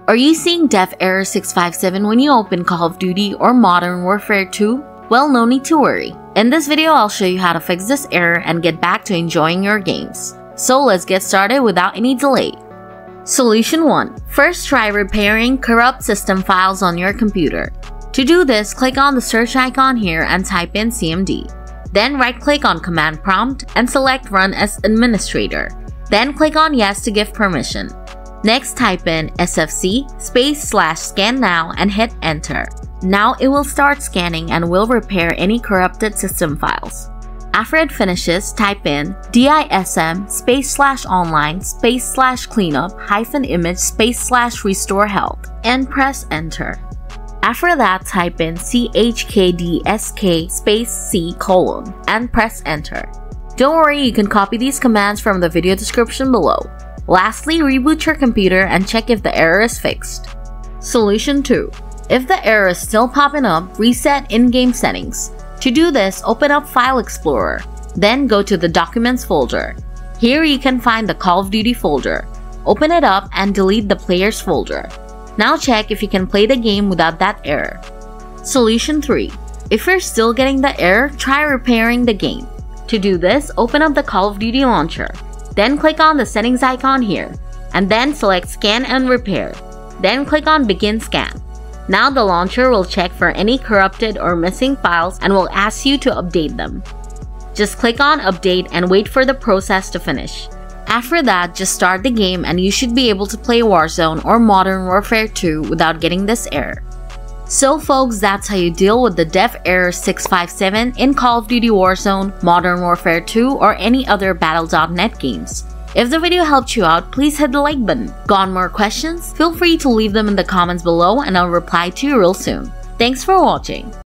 Are you seeing dev error 657 when you open Call of Duty or Modern Warfare 2? Well, no need to worry. In this video, I'll show you how to fix this error and get back to enjoying your games. So let's get started without any delay. Solution 1. First, try repairing corrupt system files on your computer. To do this, click on the search icon here and type in CMD. Then right-click on Command Prompt and select Run as Administrator. Then click on Yes to give permission. Next, type in sfc/scan now and hit Enter. Now it will start scanning and will repair any corrupted system files. After it finishes, type in dism/online/cleanup-image/restore health and press Enter. After that, type in chkdsk/c: and press Enter. Don't worry, you can copy these commands from the video description below. Lastly, reboot your computer and check if the error is fixed. Solution 2. If the error is still popping up, reset in-game settings. To do this, open up File Explorer, then go to the Documents folder. Here you can find the Call of Duty folder. Open it up and delete the Players folder. Now check if you can play the game without that error. Solution 3. If you're still getting the error, try repairing the game. To do this, open up the Call of Duty launcher. Then click on the settings icon here, and then select Scan and Repair. Then click on Begin Scan. Now the launcher will check for any corrupted or missing files and will ask you to update them. Just click on Update and wait for the process to finish. After that, just start the game and you should be able to play Warzone or Modern Warfare 2 without getting this error. So folks, that's how you deal with the dev error 657 in Call of Duty Warzone, Modern Warfare 2 or any other Battle.net games. If the video helped you out, please hit the like button. Got more questions? Feel free to leave them in the comments below and I'll reply to you real soon. Thanks for watching.